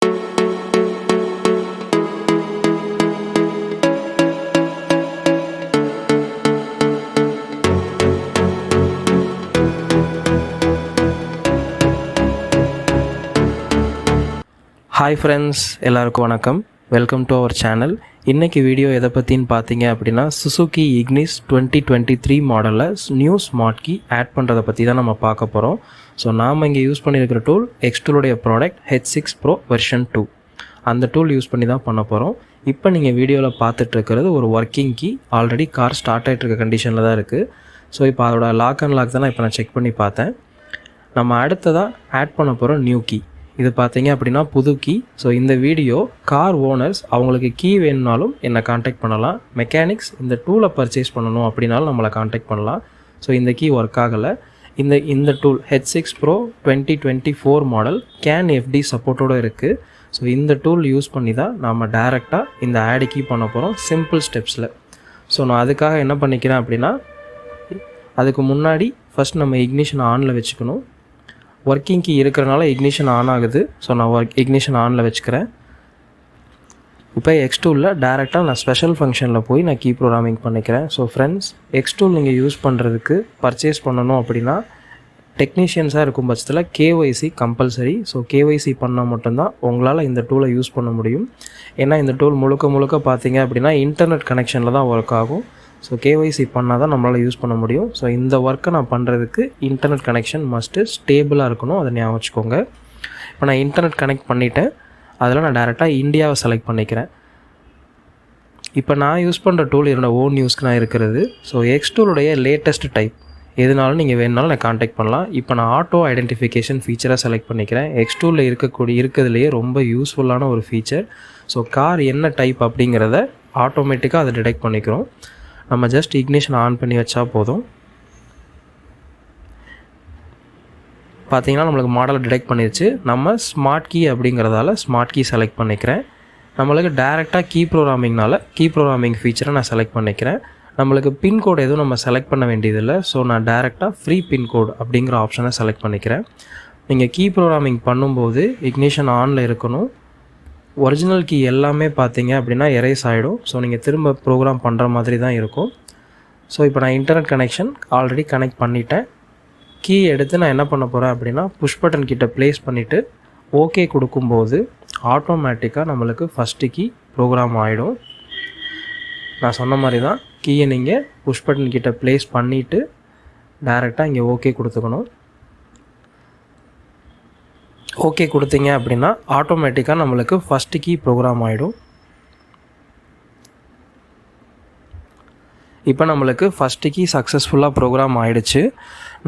Hi friends, எல்லாருக்கும் வணக்கம். Welcome to our channel. இன்றைக்கி வீடியோ எதை பற்றின்னு பார்த்தீங்க அப்படின்னா, சுசுகி இக்னிஸ் 2023 மாடலில் நியூ ஸ்மார்ட் கீ ஆட் பண்ணுறதை பற்றி தான் நம்ம பார்க்க போகிறோம். ஸோ நாம் இங்கே யூஸ் பண்ணியிருக்கிற டூல் எக்ஸ்டூலுடைய ப்ராடக்ட் H6 Pro வெர்ஷன் 2. அந்த டூல் யூஸ் பண்ணி தான் பண்ண போகிறோம். இப்போ நீங்கள் வீடியோவில் பார்த்துட்ருக்கிறது ஒரு working key. Already car start ஆகிட்டு இருக்க கண்டிஷனில் தான் இருக்குது. ஸோ இப்போ அதோட லாக் அண்ட் லாக் தான் இப்போ நான் செக் பண்ணி பார்த்தேன். நம்ம அடுத்ததாக ஆட் பண்ண போகிற நியூ கீ இது பார்த்தீங்க அப்படின்னா புது கீ. ஸோ இந்த வீடியோ கார் ஓனர்ஸ் அவங்களுக்கு கீ வேணும்னாலும் என்னை காண்டாக்ட் பண்ணலாம். மெக்கானிக்ஸ் இந்த டூலை பர்ச்சேஸ் பண்ணணும் அப்படின்னாலும் நம்மளை காண்டாக்ட் பண்ணலாம். ஸோ இந்த கீ ஒர்க் ஆகலை. இந்த tool H6 Pro 2024 model can FD சப்போர்ட்டோடு இருக்குது. ஸோ இந்த டூல் யூஸ் பண்ணி தான் நம்ம டைரெக்டாக இந்த ஆட் கீ பண்ண போகிறோம் சிம்பிள் ஸ்டெப்ஸில். ஸோ நான் அதுக்காக என்ன பண்ணிக்கிறேன் அப்படின்னா, அதுக்கு முன்னாடி ஃபஸ்ட் நம்ம இக்னிஷன் ஆனில் வச்சுக்கணும். ஒர்க்கிங் கீ இருக்கிறனால இக்னிஷன் ஆன் ஆகுது. ஸோ நான் இக்னிஷன் ஆனில் வச்சுக்கிறேன். இப்போ X2ல் டேரெக்டாக நான் ஸ்பெஷல் ஃபங்க்ஷனில் போய் நான் கீ ப்ரோக்ராமிங் பண்ணிக்கிறேன். ஸோ ஃப்ரெண்ட்ஸ், X2 நீங்கள் யூஸ் பண்ணுறதுக்கு பர்ச்சேஸ் பண்ணணும் அப்படின்னா டெக்னீஷியன்ஸாக இருக்கும் பட்சத்தில் KYC கம்பல்சரி. ஸோ KYC பண்ணால் மட்டும்தான் உங்களால் இந்த டூலை யூஸ் பண்ண முடியும். ஏன்னா இந்த டூல் முழுக்க பார்த்தீங்க அப்படின்னா இன்டர்நெட் கனெக்ஷனில் தான் ஒர்க் ஆகும். ஸோ KYC பண்ணால் தான் நம்மளால் யூஸ் பண்ண முடியும். ஸோ இந்த ஒர்க்கை நான் பண்ணுறதுக்கு இன்டர்நெட் கனெக்ஷன் மஸ்ட்டு ஸ்டேபிளாக இருக்கணும். அதை ஞாபகம் வச்சுக்கோங்க. இப்போ நான் இன்டர்நெட் கனெக்ட் பண்ணிவிட்டேன். அதில் நான் டேரெக்டாக இந்தியாவை செலக்ட் பண்ணிக்கிறேன். இப்போ நான் யூஸ் பண்ணுற டூல் என்னோடய ஓன் யூஸ்க்கு நான் இருக்கிறது. ஸோ X2லுடைய லேட்டஸ்ட் டைப் எதுனாலும் நீங்கள் வேணுனாலும் நான் காண்டாக்ட் பண்ணலாம். இப்போ நான் ஆட்டோ ஐடென்டிஃபிகேஷன் ஃபீச்சரை செலக்ட் பண்ணிக்கிறேன். X2ல் இருக்கிறதுலையே ரொம்ப யூஸ்ஃபுல்லான ஒரு ஃபீச்சர். ஸோ கார் என்ன டைப் அப்படிங்கிறத ஆட்டோமேட்டிக்காக அதை டிடெக்ட் பண்ணிக்கிறோம். நம்ம ஜஸ்ட் இக்னிஷன் ஆன் பண்ணி வச்சா போதும். பார்த்தீங்கன்னா நம்மளுக்கு மாடலை டிடெக்ட் பண்ணிடுச்சு. நம்ம ஸ்மார்ட் கீ அப்படிங்கிறதால ஸ்மார்ட் கீ செலக்ட் பண்ணிக்கிறேன். நம்மளுக்கு டேரெக்டாக கீ ப்ரோக்ராமிங் ஃபீச்சரை நான் செலக்ட் பண்ணிக்கிறேன். நம்மளுக்கு பின்கோடு எதுவும் நம்ம செலக்ட் பண்ண வேண்டியதில்லை. ஸோ நான் டேரெக்டாக ஃப்ரீ பின்கோடு அப்படிங்கிற ஆப்ஷனை செலக்ட் பண்ணிக்கிறேன். நீங்கள் கீ ப்ரோக்ராமிங் பண்ணும்போது இக்னிஷன் ஆனில் இருக்கணும். ஒரிஜினல் கீ எல்லாமே பார்த்தீங்க அப்படின்னா எரேஸ் ஆகிடும். ஸோ நீங்கள் திரும்ப ப்ரோக்ராம் பண்ணுற மாதிரி தான் இருக்கும். ஸோ இப்போ நான் இன்டர்நெட் கனெக்ஷன் ஆல்ரெடி கனெக்ட் பண்ணிட்டேன். கீ எடுத்து நான் என்ன பண்ண போகிறேன் அப்படின்னா புஷ் பட்டன் கிட்ட ப்ளேஸ் பண்ணிவிட்டு ஓகே கொடுக்கும்போது ஆட்டோமேட்டிக்காக நம்மளுக்கு ஃபஸ்ட்டு கீ ப்ரோக்ராம் ஆகிடும். நான் சொன்ன மாதிரி தான் கீயை நீங்கள் புஷ் பட்டன் கிட்ட ப்ளேஸ் பண்ணிவிட்டு டைரெக்டாக இங்கே ஓகே கொடுத்துக்கணும். ஓகே கொடுத்தீங்க அப்படின்னா ஆட்டோமேட்டிக்காக நம்மளுக்கு ஃபஸ்ட்டு கீ ப்ரோக்ராம் ஆகிடும். இப்போ நம்மளுக்கு ஃபஸ்ட்டு கீ சக்ஸஸ்ஃபுல்லாக ப்ரோக்ராம் ஆகிடுச்சு.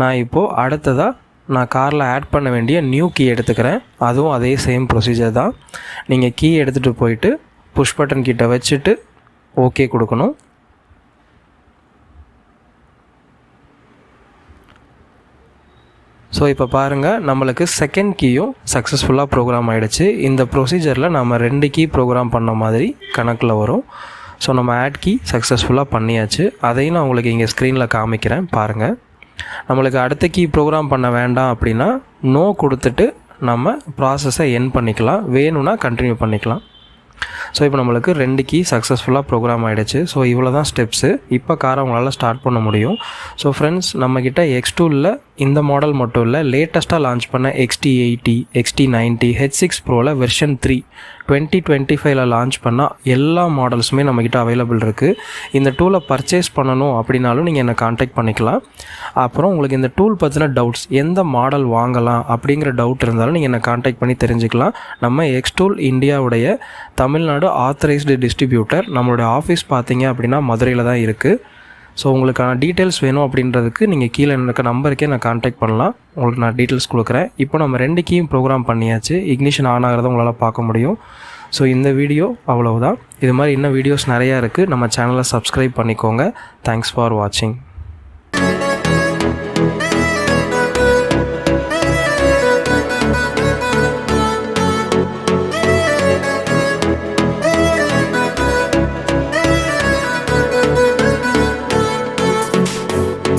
நான் இப்போது அடுத்ததாக நான் காரில் ஆட் பண்ண வேண்டிய நியூ கீ எடுத்துக்கிறேன். அதுவும் அதே சேம் ப்ரொசீஜர் தான். நீங்கள் கீ எடுத்துகிட்டு போயிட்டு புஷ் பட்டன் கிட்ட வச்சுட்டு ஓகே கொடுக்கணும். ஸோ இப்போ பாருங்கள், நம்மளுக்கு செகண்ட் கீயும் சக்ஸஸ்ஃபுல்லாக ப்ரோக்ராம் ஆகிடுச்சு. இந்த ப்ரொசீஜரில் நம்ம 2 கீ ப்ரோக்ராம் பண்ண மாதிரி கணக்கில் வரும். ஸோ நம்ம ஆட் கீ சக்ஸஸ்ஃபுல்லாக பண்ணியாச்சு. அதையும் நான் உங்களுக்கு இங்கே ஸ்க்ரீனில் காமிக்கிறேன் பாருங்கள். நம்மளுக்கு அடுத்த கீ ப்ரோக்ராம் பண்ண வேண்டாம் அப்படின்னா நோ கொடுத்துட்டு நம்ம ப்ராசஸை எண்ட் பண்ணிக்கலாம். வேணும்னா கண்டினியூ பண்ணிக்கலாம். ஸோ இப்போ நம்மளுக்கு 2 கீ சக்ஸஸ்ஃபுல்லாக ப்ரோக்ராம் ஆகிடுச்சு. ஸோ இவ்வளோ தான் ஸ்டெப்ஸு. இப்போ காரை உங்களால் ஸ்டார்ட் பண்ண முடியும். ஸோ ஃப்ரெண்ட்ஸ், நம்மக்கிட்ட X2ல் இந்த மாடல் மட்டும் இல்லை, லேட்டஸ்ட்டாக லான்ச் பண்ண XT80, XT90, H6 Proவில் version 3 2025 launch பண்ண எல்லா மாடல்ஸுமே நம்மக்கிட்ட அவைலபிள் இருக்குது. இந்த டூலை பர்ச்சேஸ் பண்ணணும் அப்படின்னாலும் நீங்கள் என்னை காண்டாக்ட் பண்ணிக்கலாம். அப்புறம் உங்களுக்கு இந்த டூல் பற்றின டவுட்ஸ், எந்த மாடல் வாங்கலாம் அப்படிங்கிற டவுட் இருந்தாலும் நீங்கள் என்னை காண்டாக்ட் பண்ணி தெரிஞ்சுக்கலாம். நம்ம X2 இந்தியாவுடைய தமிழ்நாடு ஆத்தரைஸ்டு டிஸ்ட்ரிபியூட்டர். நம்மளோட ஆஃபீஸ் பார்த்தீங்க அப்படின்னா மதுரையில் தான் இருக்குது. ஸோ உங்களுக்கான டீட்டெயில்ஸ் வேணும் அப்படின்றதுக்கு நீங்கள் கீழே இருக்க நம்பருக்கே நான் காண்டாக்ட் பண்ணலாம். உங்களுக்கு நான் டீட்டெயில்ஸ் கொடுக்குறேன். இப்போ நம்ம 2 கீயும் ப்ரோக்ராம் பண்ணியாச்சு. இக்னிஷன் ஆன் ஆகிறத உங்களால் பார்க்க முடியும். ஸோ இந்த வீடியோ அவ்வளவுதான். இது மாதிரி இன்னும் வீடியோஸ் நிறையா இருக்குது. நம்ம சேனலை சப்ஸ்கிரைப் பண்ணிக்கோங்க. தேங்க்ஸ் ஃபார் வாட்சிங்.